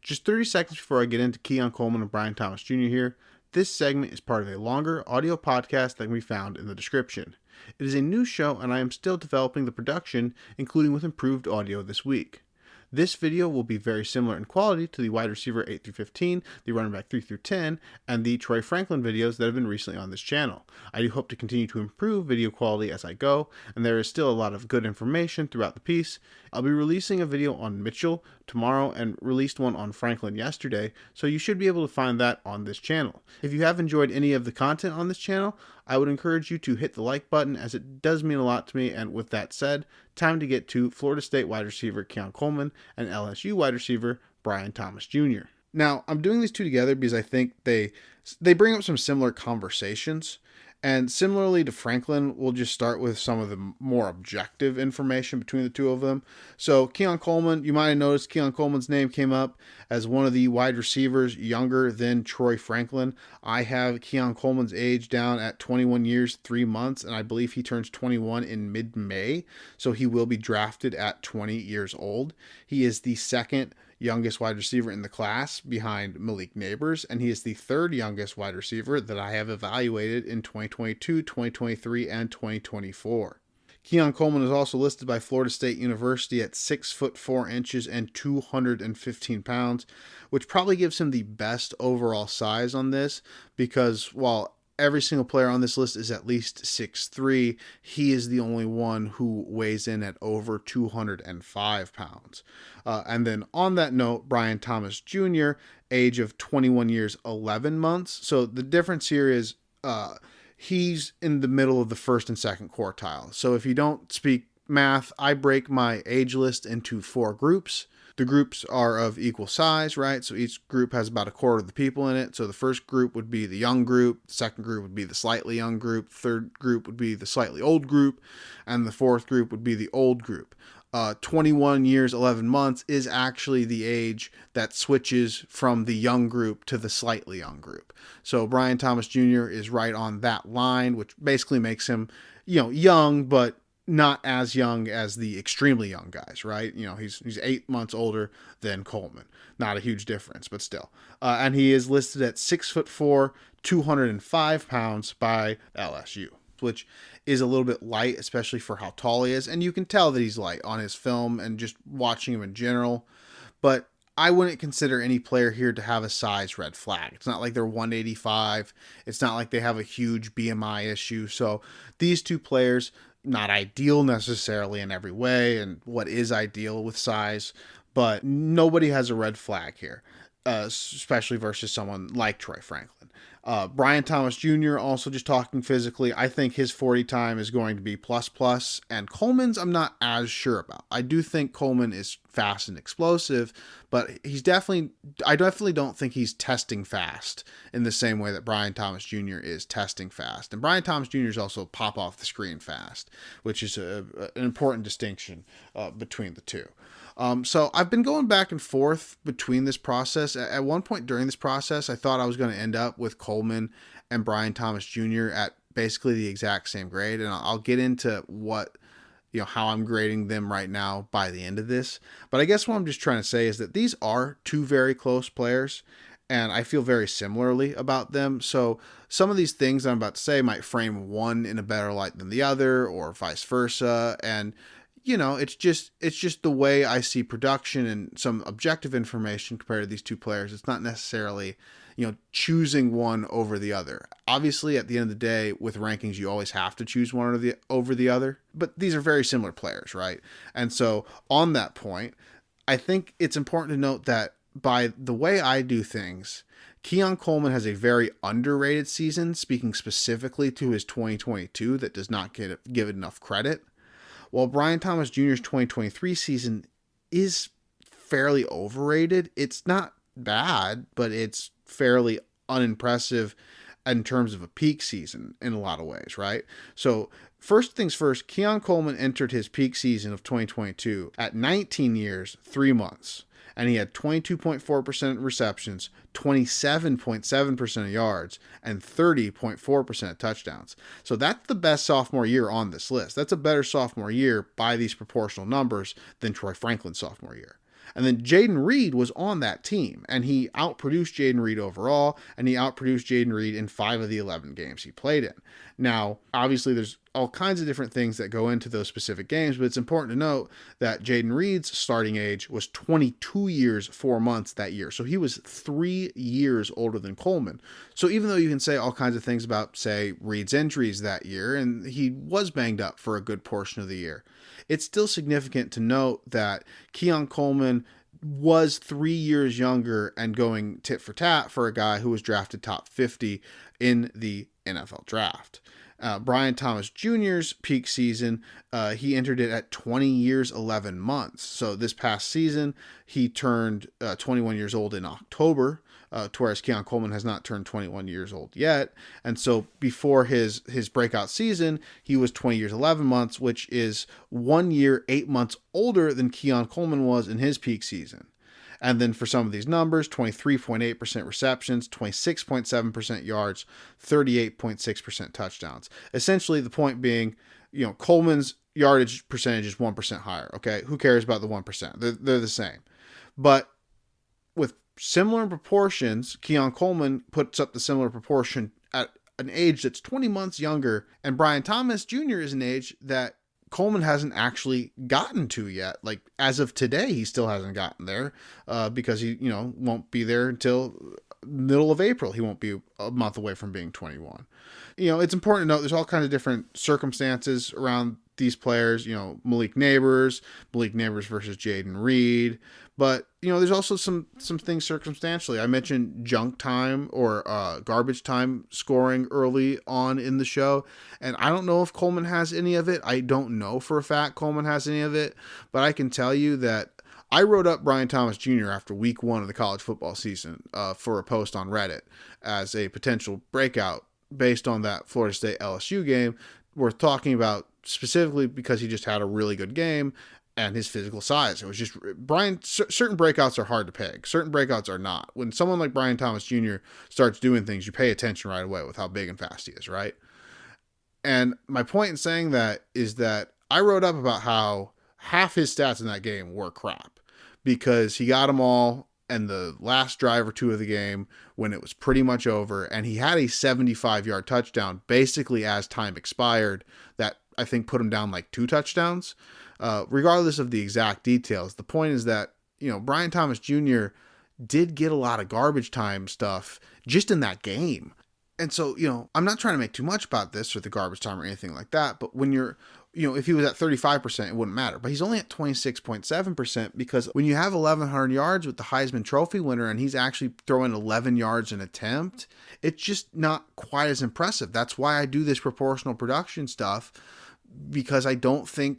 Just 30 seconds before I get into Keon Coleman and Brian Thomas Jr. here, this segment is part of a longer audio podcast that can be found in the description. It is a new show and I am still developing the production, including with improved audio this week. This video will be very similar in quality to the wide receiver 8 through 15, the running back 3 through 10, and the Troy Franklin videos that have been recently on this channel. I do hope to continue to improve video quality as I go, and there is still a lot of good information throughout the piece. I'll be releasing a video on Mitchell tomorrow and released one on Franklin yesterday, so you should be able to find that on this channel. If you have enjoyed any of the content on this channel, I would encourage you to hit the like button as it does mean a lot to me. And with that said, time to get to Florida State wide receiver Keon Coleman and LSU wide receiver Brian Thomas Jr. Now, I'm doing these two together because I think they bring up some similar conversations. And similarly to Franklin, we'll just start with some of the more objective information between the two of them. So Keon Coleman, you might have noticed Keon Coleman's name came up as one of the wide receivers younger than Troy Franklin. I have Keon Coleman's age down at 21 years, 3 months, and I believe he turns 21 in mid-May. So he will be drafted at 20 years old. He is the second youngest wide receiver in the class behind Malik Neighbors, and he is the third youngest wide receiver that I have evaluated in 2022, 2023, and 2024. Keon Coleman is also listed by Florida State University at 6'4" and 215 pounds, which probably gives him the best overall size on this because while every single player on this list is at least 6'3", he is the only one who weighs in at over 205 pounds. And then on that note, Brian Thomas Jr., age of 21 years, 11 months. So the difference here is he's in the middle of the first and second quartile. So if you don't speak math, I break my age list into 4 groups. The groups are of equal size, right? So each group has about a quarter of the people in it. So the first group would be the young group. The second group would be the slightly young group. Third group would be the slightly old group. And the fourth group would be the old group. 21 years, 11 months is actually the age that switches from the young group to the slightly young group. So Brian Thomas Jr. is right on that line, which basically makes him, young, but not as young as the extremely young guys, right? He's 8 months older than Coleman. Not a huge difference, but still. And he is listed at 6'4", 205 pounds by LSU, which is a little bit light, especially for how tall he is. And you can tell that he's light on his film and just watching him in general. But I wouldn't consider any player here to have a size red flag. It's not like they're 185. It's not like they have a huge BMI issue. So these two players, not ideal necessarily in every way, and what is ideal with size, but nobody has a red flag here, especially versus someone like Troy Franklin. Brian Thomas Jr., also just talking physically, I think his 40 time is going to be plus, and Coleman's I'm not as sure about. I do think Coleman is fast and explosive, but I definitely don't think he's testing fast in the same way that Brian Thomas Jr. is testing fast. And Brian Thomas Jr. is also pop off the screen fast, which is an important distinction between the two. So I've been going back and forth between this process. At one point during this process, I thought I was going to end up with Coleman and Brian Thomas Jr. at basically the exact same grade. And I'll get into how I'm grading them right now by the end of this. But I guess what I'm just trying to say is that these are two very close players, and I feel very similarly about them. So some of these things I'm about to say might frame one in a better light than the other, or vice versa. And it's just the way I see production and some objective information compared to these two players. It's not necessarily, choosing one over the other. Obviously, at the end of the day, with rankings, you always have to choose one over the other. But these are very similar players, right? And so on that point, I think it's important to note that by the way I do things, Keon Coleman has a very underrated season, speaking specifically to his 2022 that does not give it enough credit. While Brian Thomas Jr.'s 2023 season is fairly overrated, it's not bad, but it's fairly unimpressive in terms of a peak season in a lot of ways, right? So first things first, Keon Coleman entered his peak season of 2022 at 19 years, 3 months. And he had 22.4% receptions, 27.7% of yards, and 30.4% of touchdowns. So that's the best sophomore year on this list. That's a better sophomore year by these proportional numbers than Troy Franklin's sophomore year. And then Jaden Reed was on that team, and he outproduced Jaden Reed overall, and he outproduced Jaden Reed in 5 of the 11 games he played in. Now, obviously, there's all kinds of different things that go into those specific games, but it's important to note that Jaden Reed's starting age was 22 years, 4 months that year. So he was 3 years older than Coleman. So even though you can say all kinds of things about, say, Reed's injuries that year, and he was banged up for a good portion of the year, it's still significant to note that Keon Coleman was 3 years younger and going tit for tat for a guy who was drafted top 50 in the NFL draft. Brian Thomas Jr.'s peak season, he entered it at 20 years, 11 months. So this past season, he turned 21 years old in October, whereas Keon Coleman has not turned 21 years old yet. And so before his breakout season, he was 20 years, 11 months, which is 1 year, 8 months older than Keon Coleman was in his peak season. And then for some of these numbers, 23.8% receptions, 26.7% yards, 38.6% touchdowns. Essentially, the point being, Coleman's yardage percentage is 1% higher. Okay, who cares about the 1%? They're the same. But with similar proportions, Keon Coleman puts up the similar proportion at an age that's 20 months younger, and Brian Thomas Jr. is an age that Coleman hasn't actually gotten to yet. Like, as of today, he still hasn't gotten there because he, won't be there until middle of April. He won't be a month away from being 21. It's important to note there's all kinds of different circumstances around these players, Malik Neighbors versus Jaden Reed. But, there's also some things circumstantially. I mentioned junk time or garbage time scoring early on in the show. And I don't know if Coleman has any of it. I don't know for a fact Coleman has any of it. But I can tell you that I wrote up Brian Thomas Jr. after week 1 of the college football season for a post on Reddit as a potential breakout based on that Florida State LSU game worth talking about, specifically because he just had a really good game and his physical size. It was just certain breakouts are hard to peg. Certain breakouts are not. When someone like Brian Thomas Jr. starts doing things, you pay attention right away with how big and fast he is, right? And my point in saying that is that I wrote up about how half his stats in that game were crap because he got them all in the last drive or two of the game when it was pretty much over, and he had a 75-yard touchdown basically as time expired that I think put him down like 2 touchdowns. Regardless of the exact details, the point is that, Brian Thomas Jr. did get a lot of garbage time stuff just in that game. And so, I'm not trying to make too much about this or the garbage time or anything like that, but when you're, if he was at 35%, it wouldn't matter. But he's only at 26.7% because when you have 1,100 yards with the Heisman Trophy winner and he's actually throwing 11 yards an attempt, it's just not quite as impressive. That's why I do this proportional production stuff, because I don't think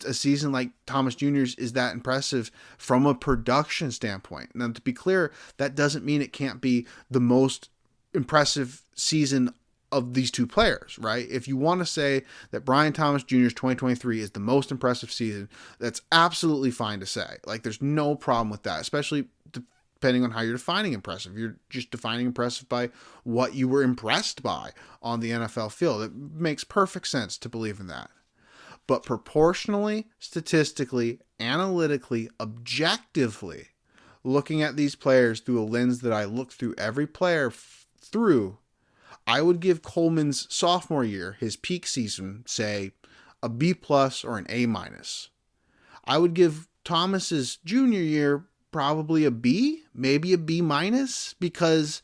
a season like Thomas Jr.'s is that impressive from a production standpoint. Now, to be clear, that doesn't mean it can't be the most impressive season of these two players, right? If you want to say that Brian Thomas Jr.'s 2023 is the most impressive season, that's absolutely fine to say. Like, there's no problem with that, especially depending on how you're defining impressive. You're just defining impressive by what you were impressed by on the NFL field. It makes perfect sense to believe in that. But proportionally, statistically, analytically, objectively, looking at these players through a lens that I look through every player through, I would give Coleman's sophomore year, his peak season, say a B+ or an A-. I would give Thomas's junior year probably a B, maybe a B-, because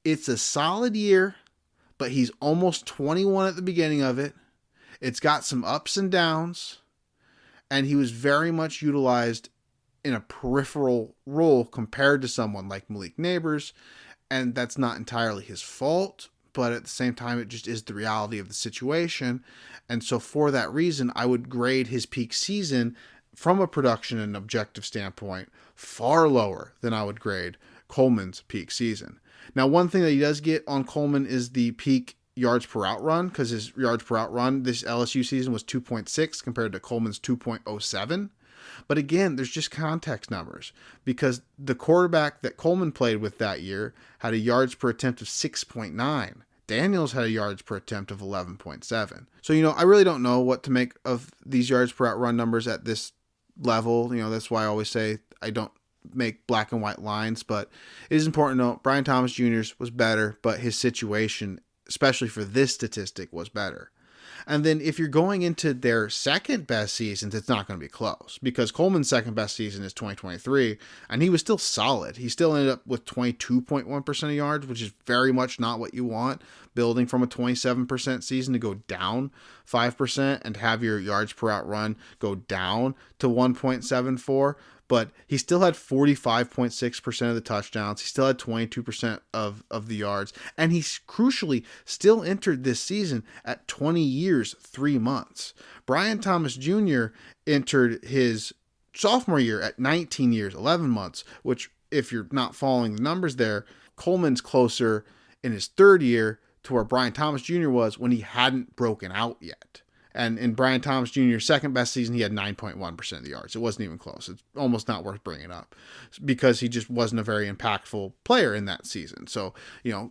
it's a solid year, but he's almost 21 at the beginning of it. It's got some ups and downs, and he was very much utilized in a peripheral role compared to someone like Malik Neighbors, and that's not entirely his fault, but at the same time, it just is the reality of the situation. And so for that reason, I would grade his peak season from a production and objective standpoint far lower than I would grade Coleman's peak season. Now, one thing that he does get on Coleman is the peak yards per out run, because his yards per out run this LSU season was 2.6 compared to Coleman's 2.07. But again, there's just context numbers, because the quarterback that Coleman played with that year had a yards per attempt of 6.9. Daniels had a yards per attempt of 11.7. So, I really don't know what to make of these yards per out run numbers at this level. That's why I always say I don't make black and white lines, but it is important to note Brian Thomas Jr.'s was better, but his situation, especially for this statistic, was better. And then if you're going into their second best seasons, it's not going to be close, because Coleman's second best season is 2023, and he was still solid. He still ended up with 22.1% of yards, which is very much not what you want, building from a 27% season to go down 5% and have your yards per out run go down to 1.74. But he still had 45.6% of the touchdowns. He still had 22% of the yards. And he crucially still entered this season at 20 years, 3 months. Brian Thomas Jr. entered his sophomore year at 19 years, 11 months, which, if you're not following the numbers there, Coleman's closer in his third year to where Brian Thomas Jr. was when he hadn't broken out yet. And in Brian Thomas Jr.'s second best season, he had 9.1% of the yards. It wasn't even close. It's almost not worth bringing up because he just wasn't a very impactful player in that season. So,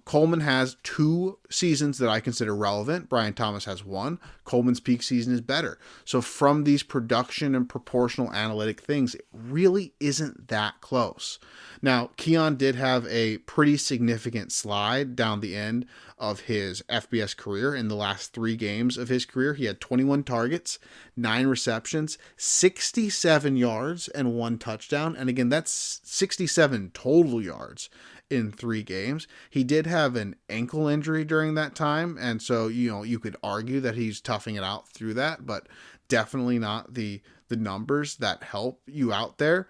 Coleman has 2 seasons that I consider relevant. Brian Thomas has 1. Coleman's peak season is better. So from these production and proportional analytic things, it really isn't that close. Now, Keon did have a pretty significant slide down the end of his FBS career. In the last 3 games of his career, he had 21 targets, 9 receptions, 67 yards, and 1 touchdown. And again, that's 67 total yards in 3 games. He did have an ankle injury during that time, and so you could argue that he's toughing it out through that, but definitely not the numbers that help you out there.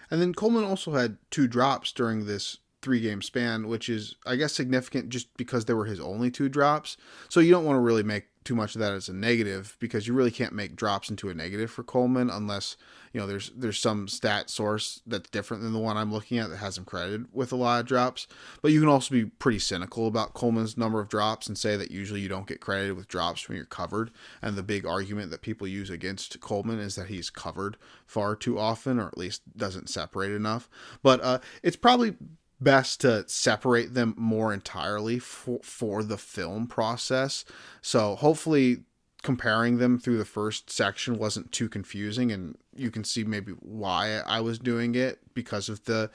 And then Coleman also had 2 drops during this 3-game span, which is, I guess, significant just because they were his only 2 drops. So you don't want to really make too much of that as a negative, because you really can't make drops into a negative for Coleman unless there's some stat source that's different than the one I'm looking at that has him credited with a lot of drops. But you can also be pretty cynical about Coleman's number of drops and say that usually you don't get credited with drops when you're covered. And the big argument that people use against Coleman is that he's covered far too often, or at least doesn't separate enough. But it's probably best to separate them more entirely for the film process. So hopefully comparing them through the first section wasn't too confusing, and you can see maybe why I was doing it, because of the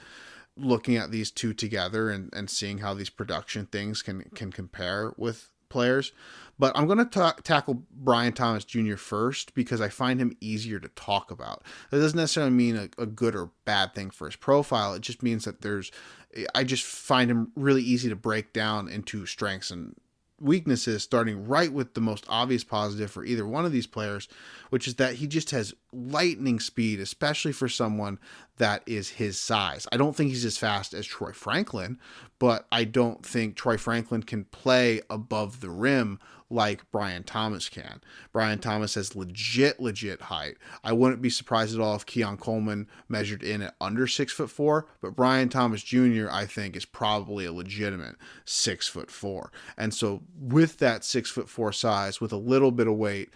looking at these 2 together and seeing how these production things can compare with players. But I'm going to tackle Brian Thomas Jr. first because I find him easier to talk about. That doesn't necessarily mean a good or bad thing for his profile. It just means that I just find him really easy to break down into strengths and weaknesses, starting right with the most obvious positive for either one of these players, which is that he just has lightning speed, especially for someone that is his size. I don't think he's as fast as Troy Franklin, but I don't think Troy Franklin can play above the rim like Brian Thomas can. Brian Thomas has legit height. I wouldn't be surprised at all if Keon Coleman measured in at under 6'4", but Brian Thomas Jr. I think is probably a legitimate 6'4". And so with that 6'4" size, with a little bit of weight,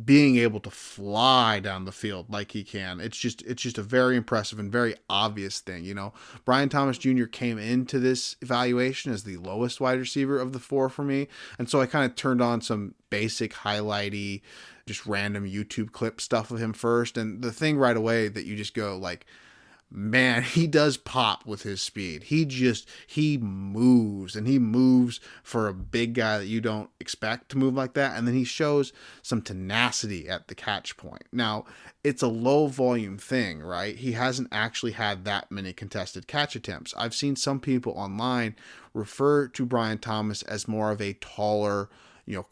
being able to fly down the field like he can, it's just a very impressive and very obvious thing. Brian Thomas Jr. came into this evaluation as the lowest wide receiver of the 4 for me, and so I kind of turned on some basic highlighty, just random YouTube clip stuff of him first, and the thing right away that you just go like, man, he does pop with his speed. He moves, and he moves for a big guy that you don't expect to move like that. And then he shows some tenacity at the catch point. Now, it's a low volume thing, right? He hasn't actually had that many contested catch attempts. I've seen some people online refer to Brian Thomas as more of a taller,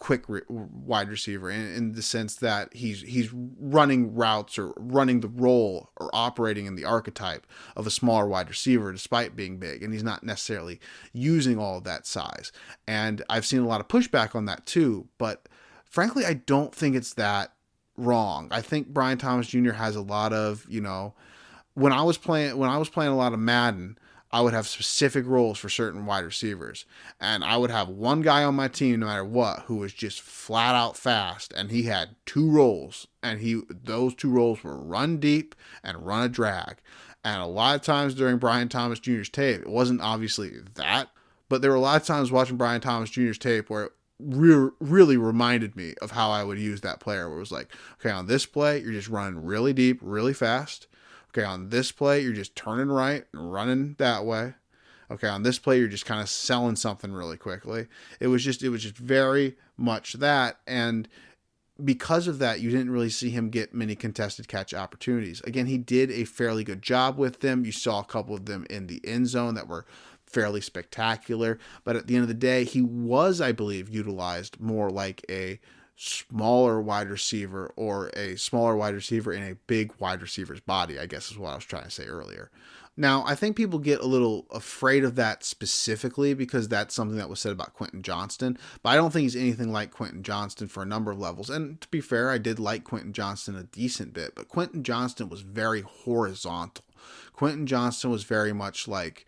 quick wide receiver in the sense that he's running routes or running the role or operating in the archetype of a smaller wide receiver despite being big, and he's not necessarily using all of that size. And I've seen a lot of pushback on that too, but frankly, I don't think it's that wrong. I think Brian Thomas Jr. has a lot of, when I was playing a lot of Madden, I would have specific roles for certain wide receivers. And I would have one guy on my team, no matter what, who was just flat out fast. And he had 2 roles. And those 2 roles were run deep and run a drag. And a lot of times during Brian Thomas Jr.'s tape, it wasn't obviously that, but there were a lot of times watching Brian Thomas Jr.'s tape where it really reminded me of how I would use that player, where it was like, okay, on this play, you're just running really deep, really fast. Okay, on this play, you're just turning right and running that way. Okay, on this play, you're just kind of selling something really quickly. It was just very much that. And because of that, you didn't really see him get many contested catch opportunities. Again, he did a fairly good job with them. You saw a couple of them in the end zone that were fairly spectacular. But at the end of the day, he was, I believe, utilized more like a smaller wide receiver, or a smaller wide receiver in a big wide receiver's body, I guess is what I was trying to say earlier. Now, I think people get a little afraid of that specifically because that's something that was said about Quentin Johnston, but I don't think he's anything like Quentin Johnston for a number of levels. And to be fair, I did like Quentin Johnston a decent bit, but Quentin Johnston was very horizontal. Quentin Johnston was very much like,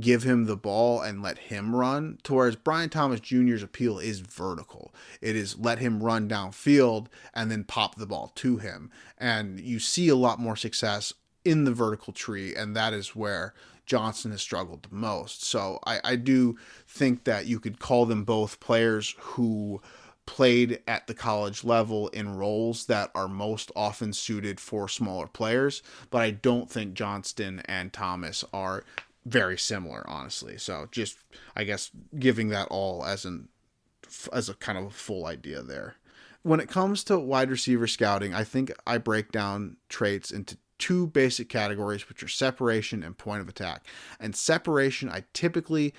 give him the ball and let him run, to whereas Brian Thomas Jr.'s appeal is vertical. It is let him run downfield and then pop the ball to him. And you see a lot more success in the vertical tree, and that is where Johnson has struggled the most. So I do think that you could call them both players who played at the college level in roles that are most often suited for smaller players, but I don't think Johnston and Thomas are very similar, honestly. So just, I guess, giving that all as a kind of a full idea there. When it comes to wide receiver scouting, I think I break down traits into two basic categories, which are separation and point of attack. And separation I typically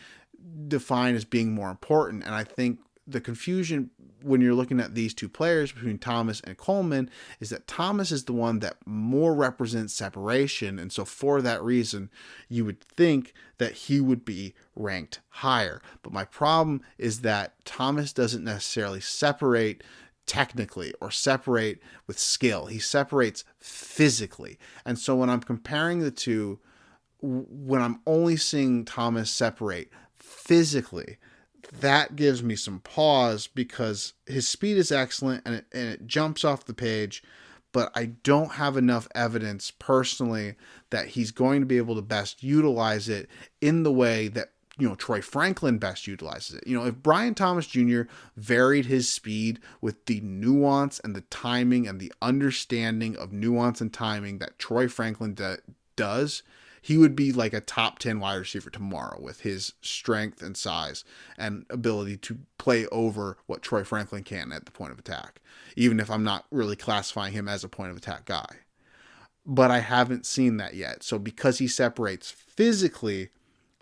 define as being more important. And I think the confusion when you're looking at these two players between Thomas and Coleman is that Thomas is the one that more represents separation. And so for that reason, you would think that he would be ranked higher. But my problem is that Thomas doesn't necessarily separate technically or separate with skill. He separates physically. And so when I'm comparing the two, when I'm only seeing Thomas separate physically, that gives me some pause because his speed is excellent and it jumps off the page, but I don't have enough evidence personally that he's going to be able to best utilize it in the way that Troy Franklin best utilizes it. If Brian Thomas Jr. varied his speed with the nuance and the timing and the understanding of nuance and timing that Troy Franklin does, he would be like a top 10 wide receiver tomorrow with his strength and size and ability to play over what Troy Franklin can at the point of attack, even if I'm not really classifying him as a point of attack guy. But I haven't seen that yet. So because he separates physically,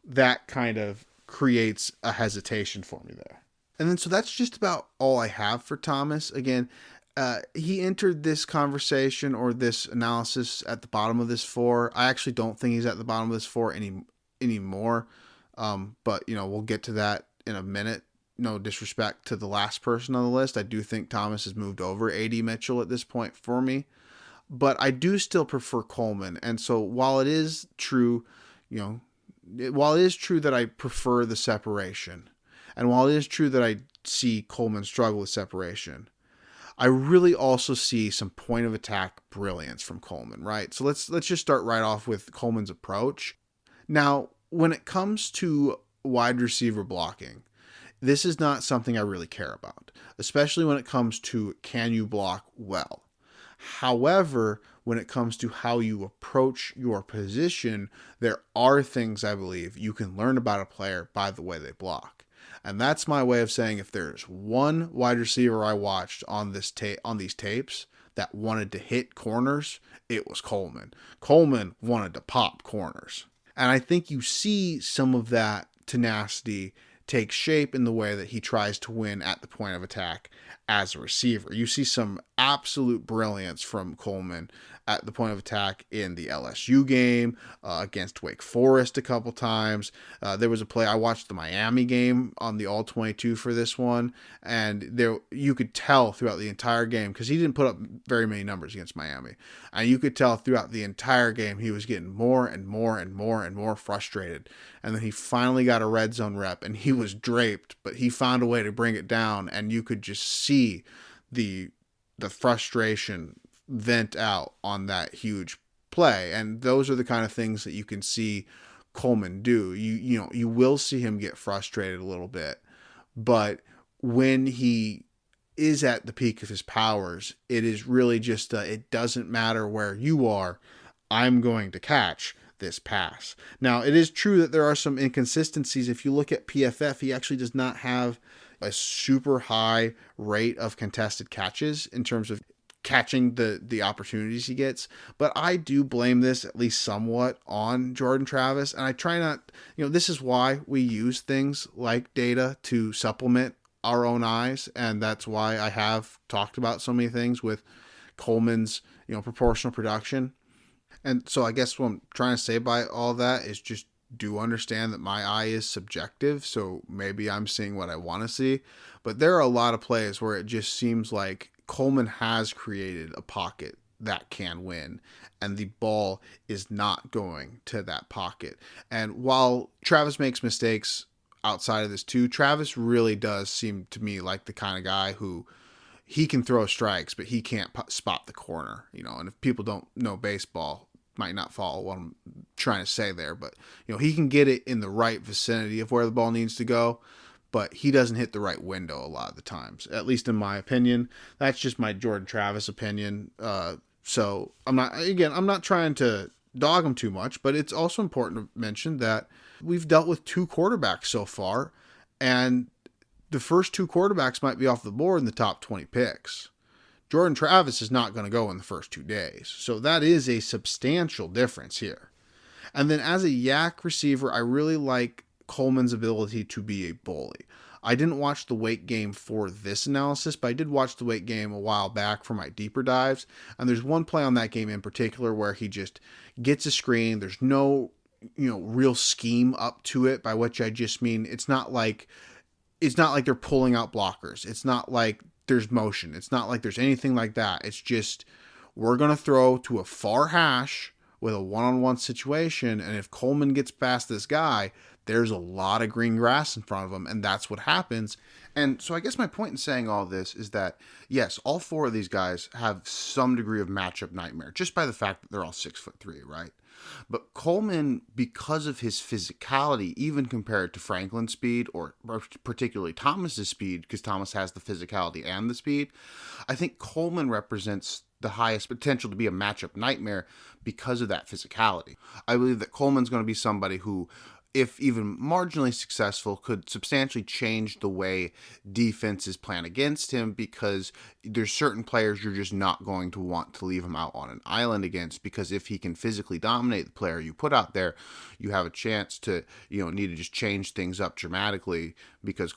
that kind of creates a hesitation for me there. And then, so that's just about all I have for Thomas. Again, he entered this conversation or this analysis at the bottom of this 4. I actually don't think he's at the bottom of this 4 anymore. But, we'll get to that in a minute. No disrespect to the last person on the list. I do think Thomas has moved over A.D. Mitchell at this point for me. But I do still prefer Coleman. And so while it is true, that I prefer the separation, and while it is true that I see Coleman struggle with separation, I really also see some point of attack brilliance from Coleman, right? So let's just start right off with Coleman's approach. Now, when it comes to wide receiver blocking, this is not something I really care about, especially when it comes to can you block well. However, when it comes to how you approach your position, there are things I believe you can learn about a player by the way they block. And that's my way of saying if there's one wide receiver I watched on these tapes that wanted to hit corners, it was Coleman. Coleman wanted to pop corners. And I think you see some of that tenacity take shape in the way that he tries to win at the point of attack as a receiver. You see some absolute brilliance from Coleman at the point of attack in the LSU game, against Wake Forest a couple times. There was a play, I watched the Miami game on the All-22 for this one, and there you could tell throughout the entire game, because he didn't put up very many numbers against Miami, and you could tell throughout the entire game he was getting more and more and more and more frustrated. And then he finally got a red zone rep, and he was draped, but he found a way to bring it down, and you could just see the frustration vent out on that huge play. And those are the kind of things that you can see Coleman do. You will see him get frustrated a little bit, but when he is at the peak of his powers, it is really just it doesn't matter where you are. I'm going to catch this pass. Now, it is true that there are some inconsistencies. If you look at PFF, he actually does not have a super high rate of contested catches in terms of catching the opportunities he gets. But I do blame this at least somewhat on Jordan Travis. And I try not, this is why we use things like data to supplement our own eyes. And that's why I have talked about so many things with Coleman's, proportional production. And so I guess what I'm trying to say by all that is just do understand that my eye is subjective. So maybe I'm seeing what I want to see. But there are a lot of plays where it just seems like Coleman has created a pocket that can win, and the ball is not going to that pocket. And while Travis makes mistakes outside of this too, Travis really does seem to me like the kind of guy who he can throw strikes, but he can't spot the corner, and if people don't know baseball, might not follow what I'm trying to say there, but he can get it in the right vicinity of where the ball needs to go, but he doesn't hit the right window a lot of the times, at least in my opinion. That's just my Jordan Travis opinion. So I'm not trying to dog him too much, but it's also important to mention that we've dealt with 2 quarterbacks so far, and the first 2 quarterbacks might be off the board in the top 20 picks. Jordan Travis is not going to go in the first 2 days. So that is a substantial difference here. And then as a yak receiver, I really like Coleman's ability to be a bully. I didn't watch the weight game for this analysis, but I did watch the weight game a while back for my deeper dives. And there's one play on that game in particular where he just gets a screen. There's no, real scheme up to it, by which I just mean it's not like they're pulling out blockers. It's not like there's motion. It's not like there's anything like that. It's just, we're going to throw to a far hash with a one-on-one situation. And if Coleman gets past this guy, there's a lot of green grass in front of him. And that's what happens. And so I guess my point in saying all this is that, yes, all 4 of these guys have some degree of matchup nightmare, just by the fact that they're all 6'3", right? But Coleman, because of his physicality, even compared to Franklin's speed, or particularly Thomas's speed, because Thomas has the physicality and the speed, I think Coleman represents the highest potential to be a matchup nightmare because of that physicality. I believe that Coleman's going to be somebody who, if even marginally successful, could substantially change the way defenses plan against him, because there's certain players you're just not going to want to leave him out on an island against, because if he can physically dominate the player you put out there, you have a chance to, need to just change things up dramatically, because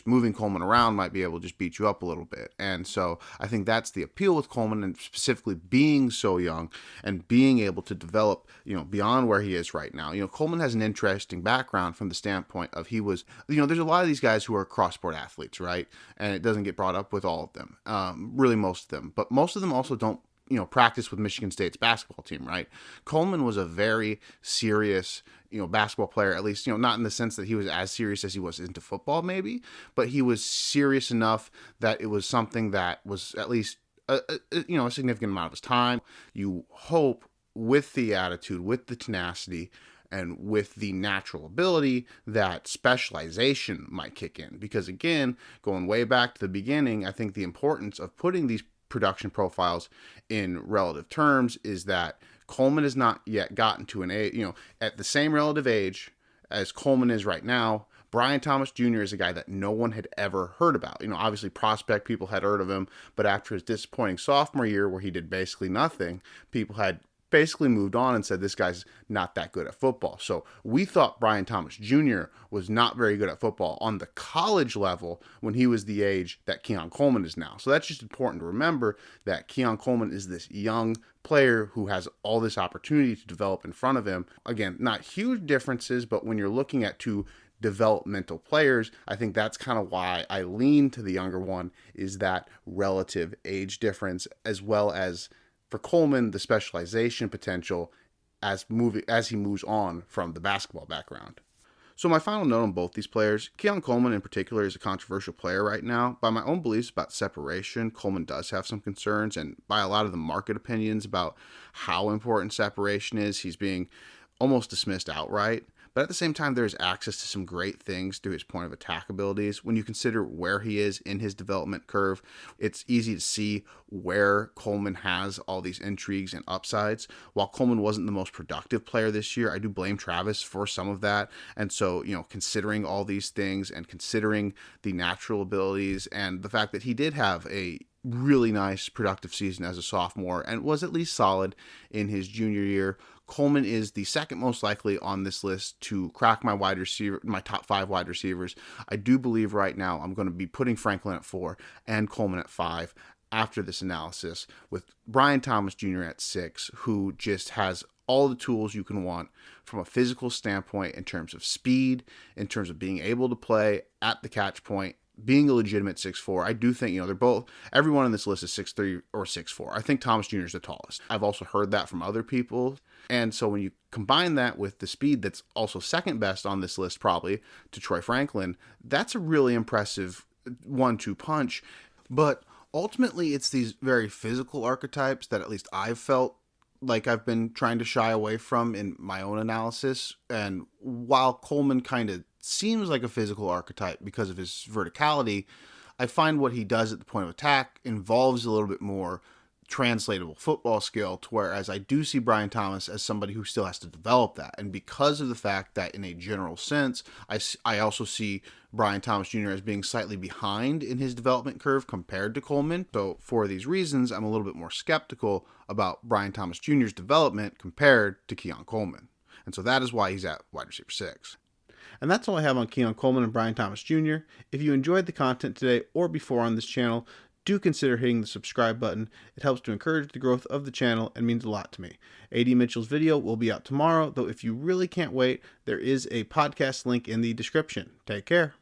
moving Coleman around might be able to just beat you up a little bit. And so I think that's the appeal with Coleman, and specifically being so young and being able to develop, beyond where he is right now. Coleman has an interesting background from the standpoint of he was, there's a lot of these guys who are cross-sport athletes, right? And it doesn't get brought up with all of them, really most of them. But most of them also don't, practice with Michigan State's basketball team, right? Coleman was a very serious, basketball player, at least, not in the sense that he was as serious as he was into football maybe, but he was serious enough that it was something that was at least, a significant amount of his time. You hope with the attitude, with the tenacity, and with the natural ability that specialization might kick in. Because again, going way back to the beginning, I think the importance of putting these production profiles in relative terms is that Coleman has not yet gotten to an age, at the same relative age as Coleman is right now. Brian Thomas Jr. is a guy that no one had ever heard about. Obviously prospect people had heard of him, but after his disappointing sophomore year where he did basically nothing, people had basically moved on and said this guy's not that good at football. So we thought Brian Thomas Jr. was not very good at football on the college level when he was the age that Keon Coleman is now. So that's just important to remember, that Keon Coleman is this young player who has all this opportunity to develop in front of him. Again, not huge differences, but when you're looking at 2 developmental players, I think that's kind of why I lean to the younger one, is that relative age difference, as well as for Coleman, the specialization potential as he moves on from the basketball background. So my final note on both these players, Keon Coleman in particular is a controversial player right now. By my own beliefs about separation, Coleman does have some concerns, and by a lot of the market opinions about how important separation is, he's being almost dismissed outright. But at the same time, there's access to some great things through his point of attack abilities. When you consider where he is in his development curve, it's easy to see where Coleman has all these intrigues and upsides. While Coleman wasn't the most productive player this year, I do blame Travis for some of that. And so, considering all these things and considering the natural abilities and the fact that he did have a really nice productive season as a sophomore and was at least solid in his junior year, Coleman is the second most likely on this list to crack my top 5 wide receivers. I do believe right now I'm going to be putting Franklin at 4 and Coleman at 5 after this analysis, with Brian Thomas Jr. at 6, who just has all the tools you can want from a physical standpoint in terms of speed, in terms of being able to play at the catch point, being a legitimate 6'4". I do think, everyone on this list is 6'3" or 6'4". I think Thomas Jr. is the tallest. I've also heard that from other people. And so when you combine that with the speed that's also second best on this list, probably, to Troy Franklin, that's a really impressive 1-2 punch. But ultimately, it's these very physical archetypes that at least I've felt like I've been trying to shy away from in my own analysis. And while Coleman kind of seems like a physical archetype because of his verticality, I find what he does at the point of attack involves a little bit more translatable football skill, to whereas I do see Brian Thomas as somebody who still has to develop that. And because of the fact that in a general sense, I also see Brian Thomas Jr. as being slightly behind in his development curve compared to Coleman. So for these reasons, I'm a little bit more skeptical about Brian Thomas Jr.'s development compared to Keon Coleman. And so that is why he's at wide receiver 6. And that's all I have on Keon Coleman and Brian Thomas Jr. If you enjoyed the content today or before on this channel, do consider hitting the subscribe button. It helps to encourage the growth of the channel and means a lot to me. A.D. Mitchell's video will be out tomorrow, though if you really can't wait, there is a podcast link in the description. Take care.